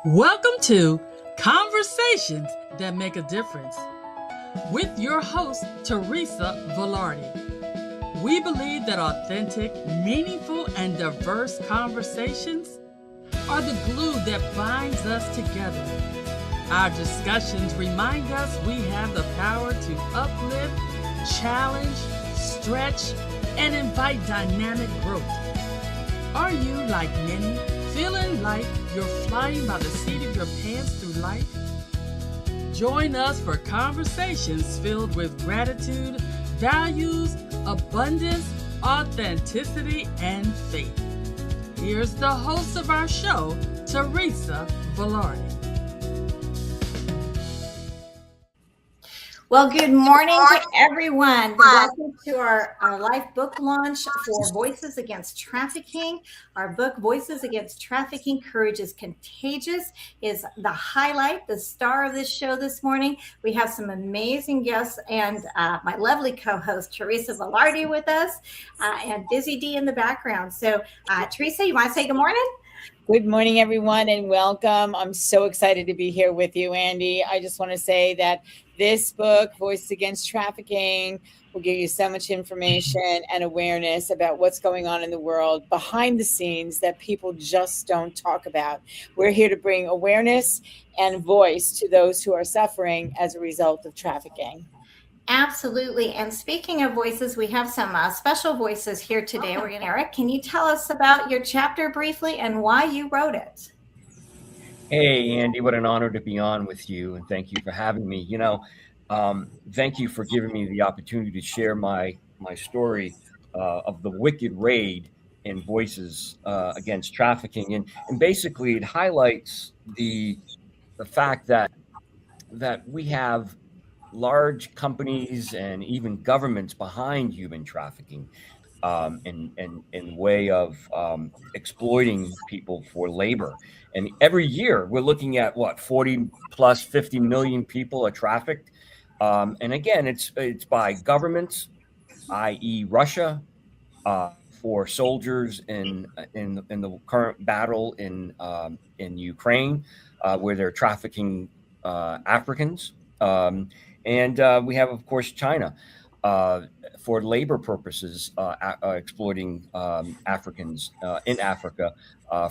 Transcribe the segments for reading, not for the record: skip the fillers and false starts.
Welcome to Conversations That Make a Difference with your host, Teresa Velardi. We believe that authentic, meaningful, and diverse conversations are the glue that binds us together. Our discussions remind us we have the power to uplift, challenge, stretch, and invite dynamic growth. Are you, like many, feeling like you're flying by the seat of your pants through life? Join us for conversations filled with gratitude, values, abundance, authenticity, and faith. Here's the host of our show, Teresa Velardi. Well, good morning to everyone. Welcome to our live book launch for Voices Against Trafficking. Our book, Voices Against Trafficking, Courage is Contagious, is the highlight, the star of this show this morning. We have some amazing guests and my lovely co-host, Teresa Velardi, with us, and Dizzi D in the background. So, Teresa, you want to say good morning? Good morning, everyone, and welcome. I'm so excited to be here with you, Andi. I just want to say that this book, Voices Against Trafficking, will give you so much information and awareness about what's going on in the world behind the scenes that people just don't talk about. We're here to bring awareness and voice to those who are suffering as a result of trafficking. Absolutely. And speaking of voices, we have some special voices here today. We're going to, Eric, can you tell us about your chapter briefly and why you wrote it? Hey, Andi, what an honor to be on with you. And thank you for having me. Thank you for giving me the opportunity to share my story of the wicked raid in Voices Against Trafficking. And basically it highlights the fact that we have large companies and even governments behind human trafficking in way of exploiting people for labor. And every year we're looking at 40 plus 50 million people are trafficked. And again, it's by governments, i.e. Russia, for soldiers in the current battle in Ukraine, where they're trafficking Africans. And we have, of course, China for labor purposes, exploiting Africans in Africa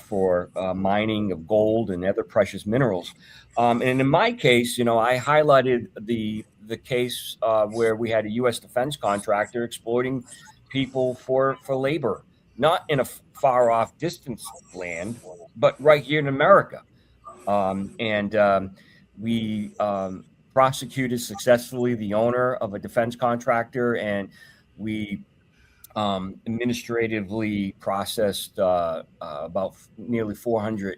for mining of gold and other precious minerals. And in my case, I highlighted the case where we had a U.S. defense contractor exploiting people for labor, not in a far off distant land, but right here in America. We prosecuted successfully the owner of a defense contractor, and we administratively processed about nearly 400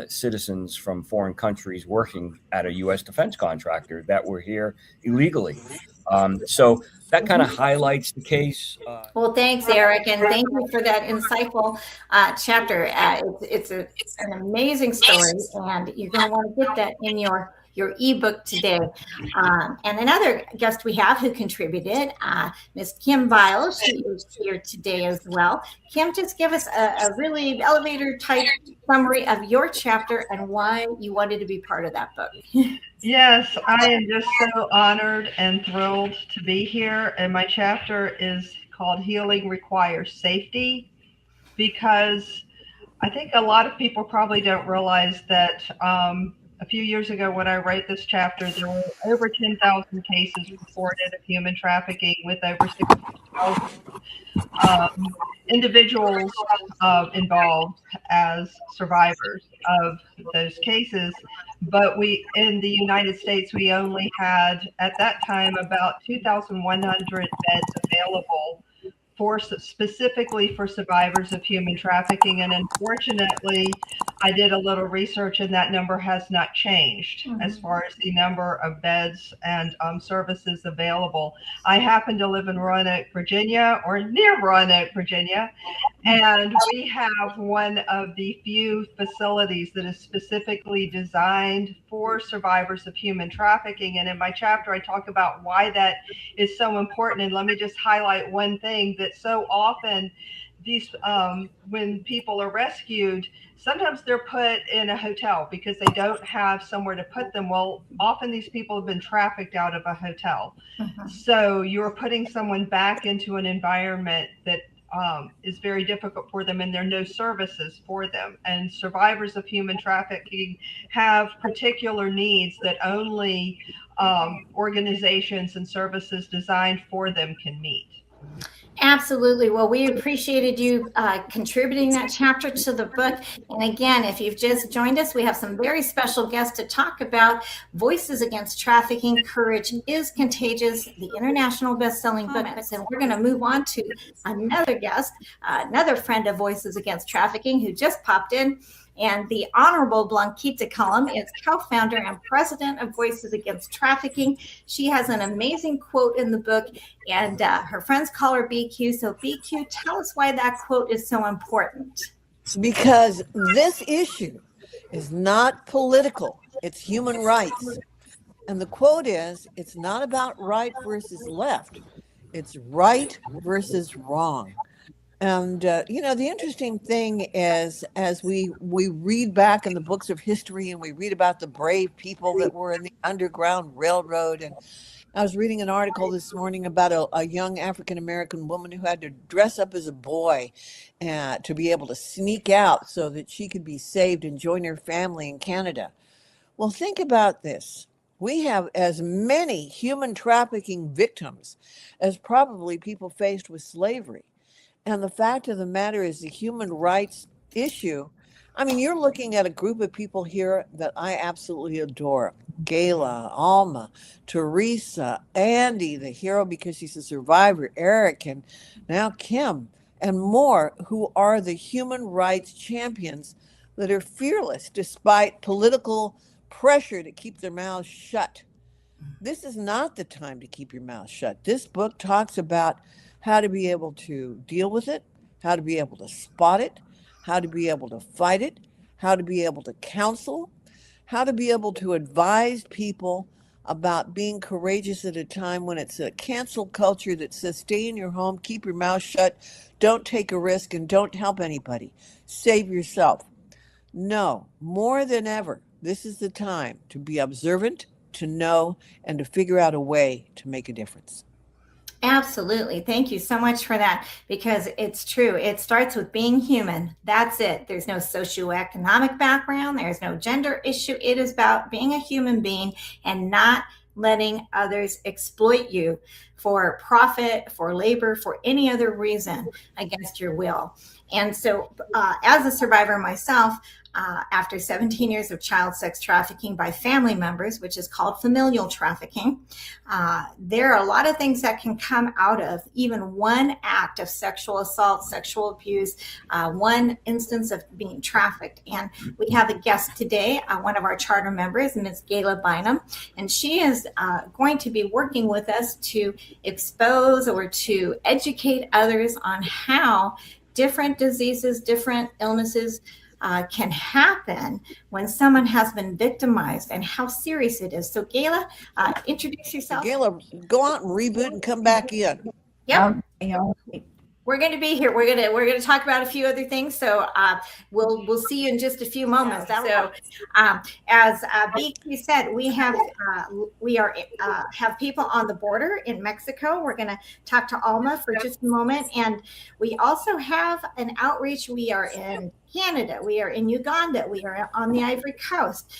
citizens from foreign countries working at a U.S. defense contractor that were here illegally. So that kind of highlights the case. Well, thanks, Eric, and thank you for that insightful chapter. It's an amazing story, and you're going to want to get that in your ebook today. And another guest we have who contributed, Ms. Kim Byles, she is here today as well. Kim, just give us a really elevator type summary of your chapter and why you wanted to be part of that book. Yes, I am just so honored and thrilled to be here. And my chapter is called Healing Requires Safety, because I think a lot of people probably don't realize that a few years ago when I wrote this chapter, there were over 10,000 cases reported of human trafficking with over 60,000 individuals involved as survivors of those cases. But in the United States, we only had at that time about 2,100 beds available specifically for survivors of human trafficking. And unfortunately, I did a little research and that number has not changed as far as the number of beds and services available. I happen to live in Roanoke, Virginia, or near Roanoke, Virginia, and we have one of the few facilities that is specifically designed for survivors of human trafficking. And in my chapter, I talk about why that is so important. And let me just highlight one thing, that so often these when people are rescued, sometimes they're put in a hotel because they don't have somewhere to put them. Well, often these people have been trafficked out of a hotel. So you're putting someone back into an environment that is very difficult for them, and there are no services for them. And survivors of human trafficking have particular needs that only organizations and services designed for them can meet. Absolutely. Well, we appreciated you contributing that chapter to the book. And again, if you've just joined us, we have some very special guests to talk about Voices Against Trafficking, Courage is Contagious, the international best-selling book. And we're going to move on to another guest, another friend of Voices Against Trafficking who just popped in. And the Honorable Blanquita Cullum is co-founder and president of Voices Against Trafficking. She has an amazing quote in the book, and her friends call her BQ. So BQ, tell us why that quote is so important. Because this issue is not political, it's human rights. And the quote is, it's not about right versus left, it's right versus wrong. And, you know, the interesting thing is, as we read back in the books of history and we read about the brave people that were in the Underground Railroad. And I was reading an article this morning about a young African-American woman who had to dress up as a boy to be able to sneak out so that she could be saved and join her family in Canada. Well, think about this. We have as many human trafficking victims as probably people faced with slavery. And the fact of the matter is the human rights issue. I mean, you're looking at a group of people here that I absolutely adore. Gayela, Alma, Teresa, Andi, the hero because she's a survivor, Eric, and now Kim, and more, who are the human rights champions that are fearless despite political pressure to keep their mouths shut. This is not the time to keep your mouth shut. This book talks about how to be able to deal with it, how to be able to spot it, how to be able to fight it, how to be able to counsel, how to be able to advise people about being courageous at a time when it's a cancel culture that says stay in your home, keep your mouth shut, don't take a risk, and don't help anybody. Save yourself. No, more than ever, this is the time to be observant, to know, and to figure out a way to make a difference. Absolutely. Thank you so much for that, because it's true. It starts with being human. That's it. There's no socioeconomic background. There's no gender issue. It is about being a human being and not letting others exploit you for profit, for labor, for any other reason against your will. And so as a survivor myself, after 17 years of child sex trafficking by family members, which is called familial trafficking, there are a lot of things that can come out of even one act of sexual assault, sexual abuse, one instance of being trafficked. And we have a guest today, one of our charter members, Ms. Gayela Bynum, and she is going to be working with us to expose or to educate others on how different diseases, different illnesses can happen when someone has been victimized and how serious it is. So Gayela, introduce yourself. Gayela, go out and reboot and come back in. Yep. We're going to be here. We're going to talk about a few other things. So we'll see you in just a few moments. So as BQ said, we have people on the border in Mexico. We're going to talk to Alma for just a moment, and we also have an outreach. We are in Canada, we are in Uganda, we are on the Ivory Coast,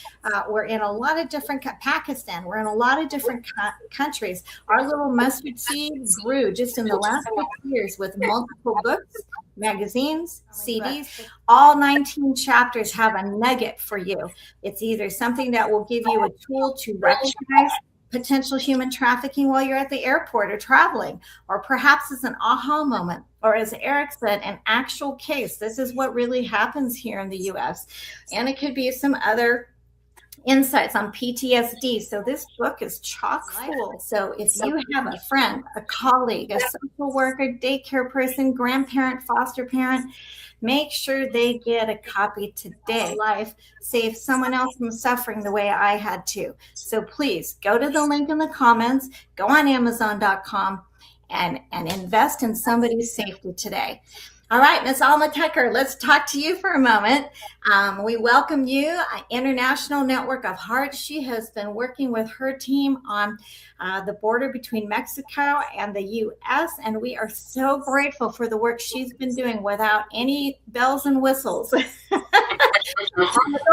we're in a lot of different, Pakistan, we're in a lot of different countries. Our little mustard seed grew just in the last 6 years with multiple books, magazines, CDs. All 19 chapters have a nugget for you. It's either something that will give you a tool to recognize potential human trafficking while you're at the airport or traveling, or perhaps it's an aha moment, or as Eric said, an actual case. This is what really happens here in the US. And it could be some other insights on PTSD. So this book is chock full. So if you have a friend, a colleague, a social worker, daycare person, grandparent, foster parent, make sure they get a copy today. Life save someone else from suffering the way I had to. So please go to the link in the comments, go on Amazon.com and invest in somebody's safety today. All right, Miss Alma Tucker, let's talk to you for a moment. We welcome you, International Network of Hearts. She has been working with her team on the border between Mexico and the U.S., and we are so grateful for the work she's been doing without any bells and whistles. Go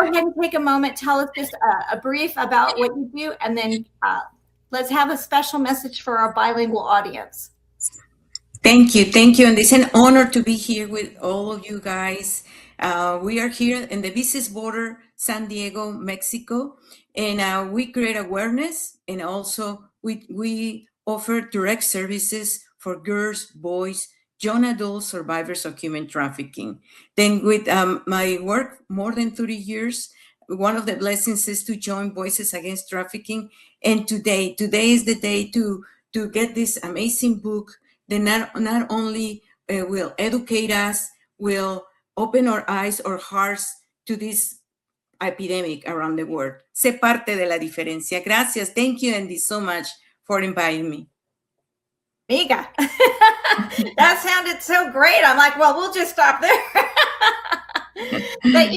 ahead and take a moment, tell us just a brief about what you do, and then let's have a special message for our bilingual audience. Thank you. And it's an honor to be here with all of you guys. We are here in the business border, San Diego, Mexico, and we create awareness, and also we offer direct services for girls, boys, young adult survivors of human trafficking. Then with my work, more than 30 years, one of the blessings is to join Voices Against Trafficking. And today is the day to get this amazing book that not only will educate us, will open our eyes, our hearts to this epidemic around the world. Sé parte de la diferencia. Gracias. Thank you, Andi, so much for inviting me. Amiga. That sounded so great. I'm like, well, we'll just stop there. But,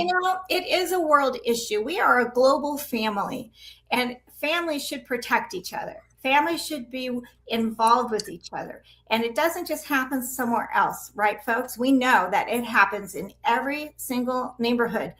it is a world issue. We are a global family, and families should protect each other. Families should be involved with each other. And it doesn't just happen somewhere else, right, folks? We know that it happens in every single neighborhood,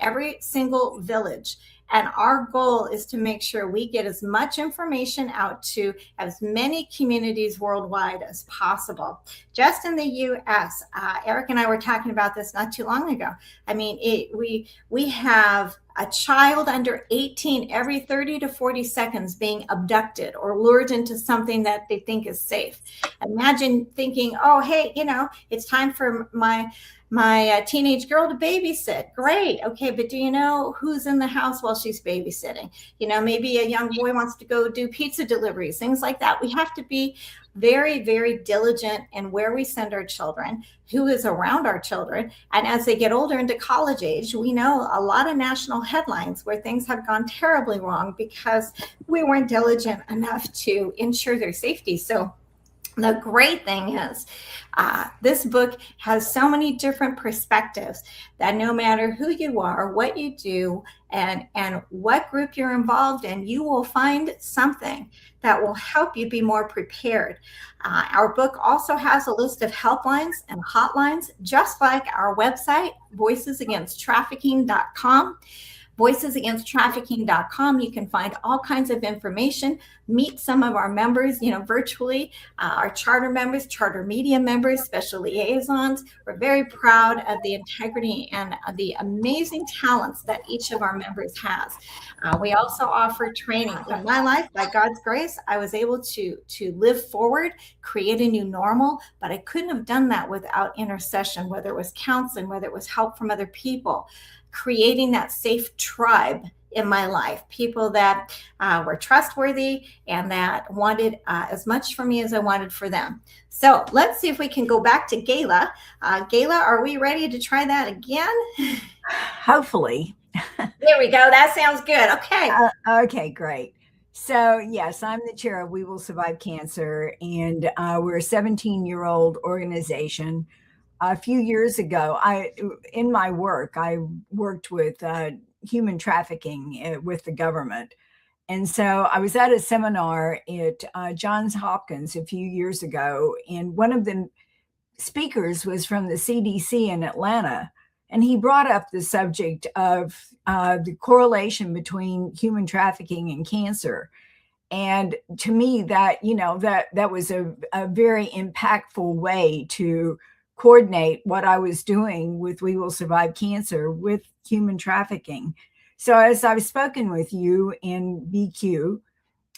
every single village. And our goal is to make sure we get as much information out to as many communities worldwide as possible. Just in the U.S., Eric and I were talking about this not too long ago. I mean, we have a child under 18 every 30 to 40 seconds being abducted or lured into something that they think is safe. Imagine thinking, oh, hey, it's time for my teenage girl to babysit. Great. Okay. But do you know who's in the house while she's babysitting? Maybe a young boy wants to go do pizza deliveries, things like that. We have to be very, very diligent in where we send our children, who is around our children. And as they get older into college age, we know a lot of national headlines where things have gone terribly wrong because we weren't diligent enough to ensure their safety. So the great thing is this book has so many different perspectives that no matter who you are, what you do, and what group you're involved in, you will find something that will help you be more prepared. Our book also has a list of helplines and hotlines, just like our website, voicesagainsttrafficking.com. voicesagainsttrafficking.com. You can find all kinds of information, meet some of our members, virtually, our charter members, charter media members, special liaisons. We're very proud of the integrity and the amazing talents that each of our members has. We also offer training. In my life, by God's grace, I was able to live forward, create a new normal, but I couldn't have done that without intercession, whether it was counseling, whether it was help from other people, creating that safe tribe in my life, people that were trustworthy and that wanted as much for me as I wanted for them. So let's see if we can go back to Gayela. Gayela, are we ready to try that again? Hopefully. There we go. That sounds good. Okay. Okay, great. So yes, I'm the chair of We Will Survive Cancer, and we're a 17-year-old organization. A few years ago, in my work, I worked with human trafficking with the government. And so I was at a seminar at Johns Hopkins a few years ago, and one of the speakers was from the CDC in Atlanta. And he brought up the subject of the correlation between human trafficking and cancer. And to me, that was a very impactful way to coordinate what I was doing with We Will Survive Cancer with human trafficking. So as I've spoken with you in BQ,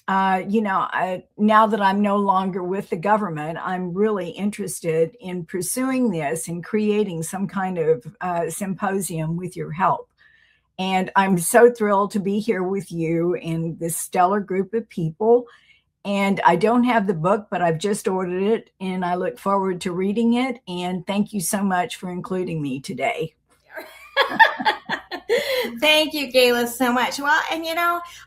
now that I'm no longer with the government, I'm really interested in pursuing this and creating some kind of symposium with your help. And I'm so thrilled to be here with you in this stellar group of people. And I don't have the book, but I've just ordered it, and I look forward to reading it. And thank you so much for including me today. Thank you, Gayla, so much. Well, and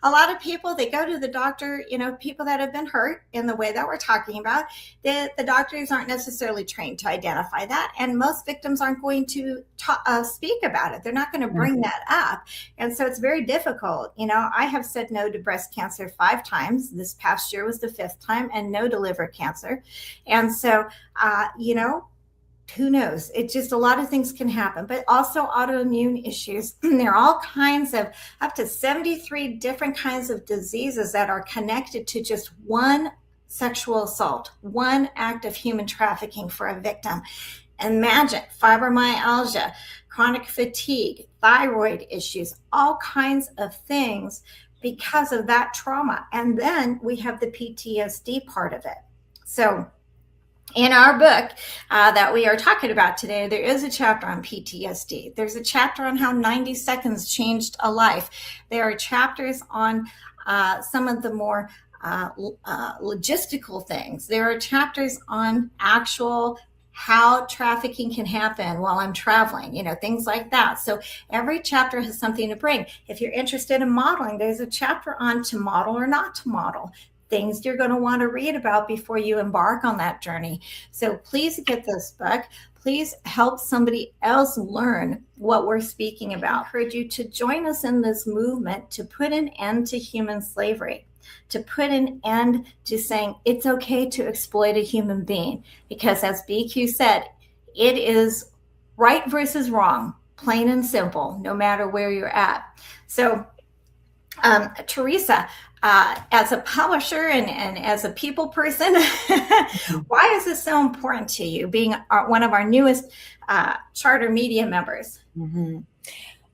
a lot of people, they go to the doctor, people that have been hurt in the way that we're talking about, the doctors aren't necessarily trained to identify that. And most victims aren't going to speak about it. They're not going to bring that up. And so it's very difficult. I have said no to breast cancer 5 times. This past year was the 5th time, and no to liver cancer. And so, who knows? It's just a lot of things can happen, but also autoimmune issues. There are all kinds of, up to 73 different kinds of diseases that are connected to just one sexual assault, one act of human trafficking for a victim. Imagine fibromyalgia, chronic fatigue, thyroid issues, all kinds of things because of that trauma. And then we have the PTSD part of it. So in our book that we are talking about today, there is a chapter on PTSD. There's a chapter on how 90 seconds changed a life. There are chapters on some of the more logistical things. There are chapters on actual how trafficking can happen while I'm traveling, things like that. So every chapter has something to bring. If you're interested in modeling, there's a chapter on to model or not to model. Things you're going to want to read about before you embark on that journey. So please get this book. Please help somebody else learn what we're speaking about. I encourage you to join us in this movement to put an end to human slavery, to put an end to saying it's okay to exploit a human being. Because as BQ said, it is right versus wrong, plain and simple, no matter where you're at. So Teresa, as a publisher and as a people person, why is this so important to you, being one of our newest charter media members?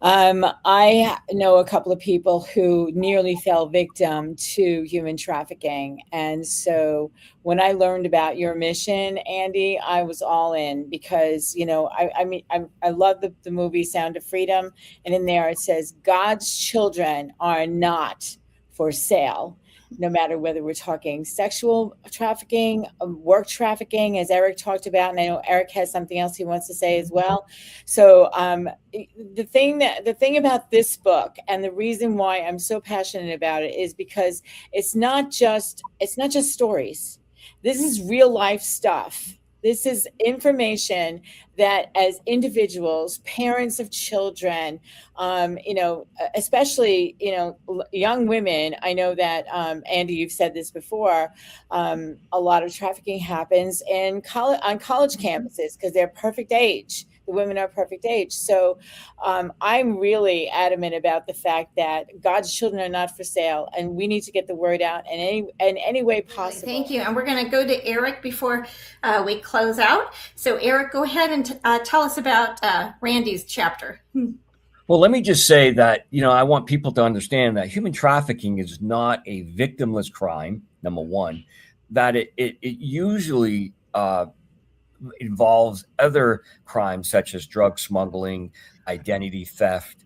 I know a couple of people who nearly fell victim to human trafficking. And so when I learned about your mission, Andi, I was all in because, I love the movie Sound of Freedom. And in there it says, God's children are not for sale, no matter whether we're talking sexual trafficking, work trafficking, as Eric talked about. And I know Eric has something else he wants to say as well. So the thing about this book, and the reason why I'm so passionate about it, is because it's not just stories. This is real life stuff. This is information that as individuals, parents of children, especially, young women, I know that, Andi, you've said this before, a lot of trafficking happens on college campuses because they're perfect age. The women are perfect age. So I'm really adamant about the fact that God's children are not for sale, and we need to get the word out in any way possible. Thank you. And we're going to go to Eric before we close out. So Eric, go ahead and tell us about Randy's chapter. Well, let me just say that, I want people to understand that human trafficking is not a victimless crime, number one, that it usually involves other crimes such as drug smuggling, identity theft,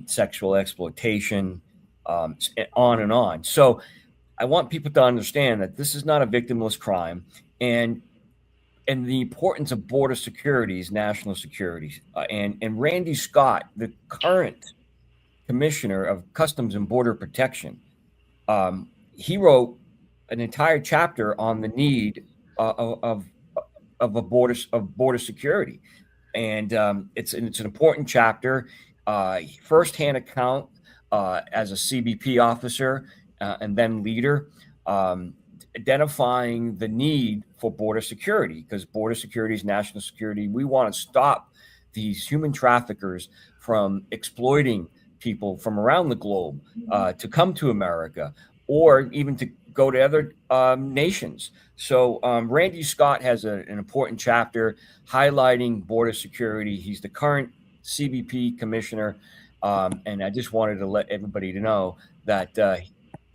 sexual exploitation, on and on. So I want people to understand that this is not a victimless crime, and the importance of border security, national security. And Randy Scott, the current Commissioner of Customs and Border Protection, he wrote an entire chapter on the need of border security, and it's an important chapter. Firsthand account as a CBP officer and then leader, identifying the need for border security, because border security is national security. We want to stop these human traffickers from exploiting people from around the globe to come to America, or even to go to other nations. So Randy Scott has an important chapter highlighting border security. He's the current CBP commissioner, and I just wanted to let everybody to know that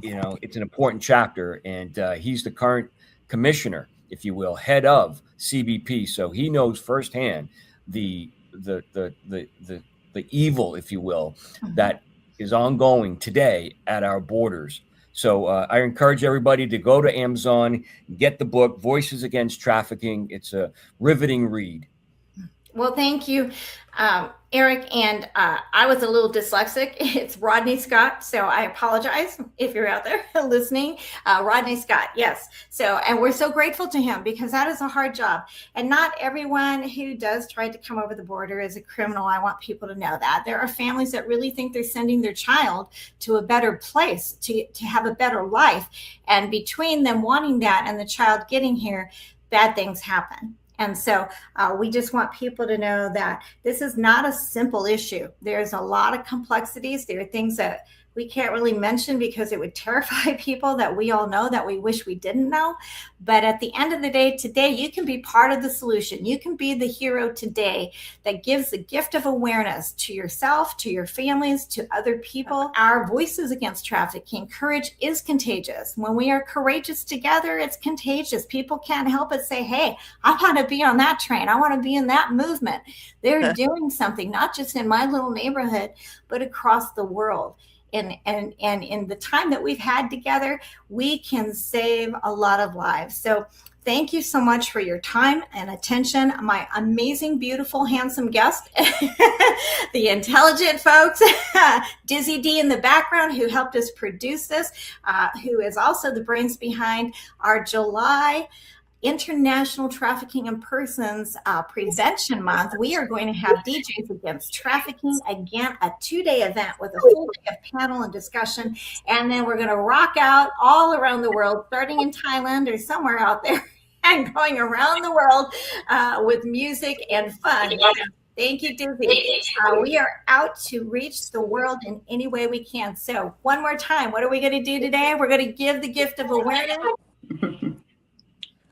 it's an important chapter, and he's the current commissioner, if you will, head of CBP. So he knows firsthand the evil, if you will, that is ongoing today at our borders. So I encourage everybody to go to Amazon, get the book, Voices Against Trafficking. It's a riveting read. Well, thank you. Eric, and I was a little dyslexic. It's Rodney Scott, so I apologize if you're out there listening. Rodney Scott, yes. So, and we're so grateful to him because that is a hard job. And not everyone who does try to come over the border is a criminal. I want people to know that. There are families that really think they're sending their child to a better place, to have a better life. And between them wanting that and the child getting here, bad things happen. And so we just want people to know that this is not a simple issue. There's a lot of complexities. There are things that we can't really mention because it would terrify people that we all know that we wish we didn't know. But at the end of the day, today, you can be part of the solution. You can be the hero today that gives the gift of awareness to yourself, to your families, to other people. Our Voices Against Trafficking, courage is contagious. When we are courageous together, it's contagious. People can't help but say, hey, I want to be on that train. I want to be in that movement. They're doing something, not just in my little neighborhood, but across the world. And in the time that we've had together, we can save a lot of lives. So thank you so much for your time and attention. My amazing, beautiful, handsome guest, the intelligent folks, Dizzi D in the background, who helped us produce this, who is also the brains behind our July International Trafficking in Persons Prevention Month. We are going to have DJs Against Trafficking, again, a 2-day event with a full day of panel and discussion. And then we're going to rock out all around the world, starting in Thailand or somewhere out there and going around the world with music and fun. Thank you, Dizzi. We are out to reach the world in any way we can. So one more time, what are we going to do today? We're going to give the gift of awareness.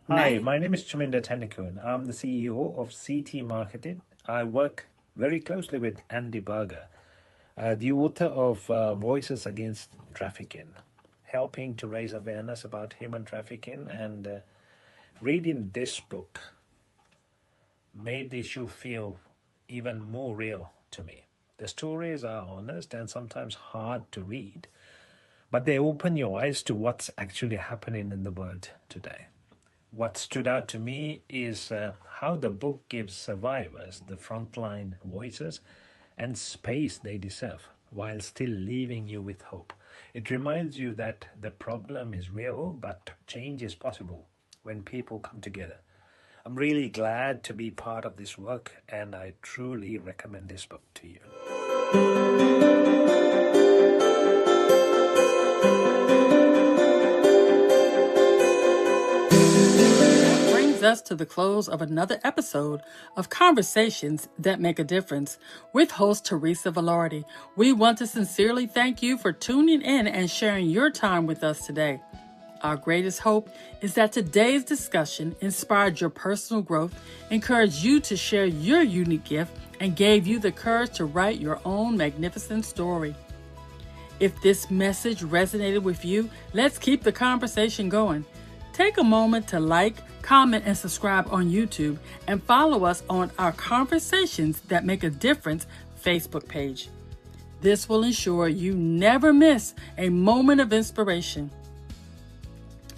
Hi, my name is Chaminda Tendakun. I'm the CEO of CT Marketing. I work very closely with Andi Buerger, the author of Voices Against Trafficking, helping to raise awareness about human trafficking. And reading this book made the issue feel even more real to me. The stories are honest and sometimes hard to read, but they open your eyes to what's actually happening in the world today. What stood out to me is how the book gives survivors the frontline voices and space they deserve while still leaving you with hope. It reminds you that the problem is real, but change is possible when people come together. I'm really glad to be part of this work, and I truly recommend this book to you. Us to the close of another episode of Conversations That Make a Difference with host Teresa Velardi. We want to sincerely thank you for tuning in and sharing your time with us today. Our greatest hope is that today's discussion inspired your personal growth, encouraged you to share your unique gift, and gave you the courage to write your own magnificent story. If this message resonated with you, let's keep the conversation going. Take a moment to like, comment, and subscribe on YouTube, and follow us on our Conversations That Make a Difference Facebook page. This will ensure you never miss a moment of inspiration.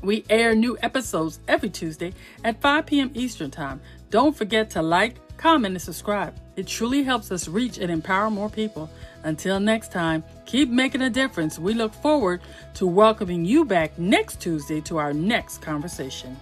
We air new episodes every Tuesday at 5 p.m. Eastern Time. Don't forget to like, comment, and subscribe. It truly helps us reach and empower more people. Until next time, keep making a difference. We look forward to welcoming you back next Tuesday to our next conversation.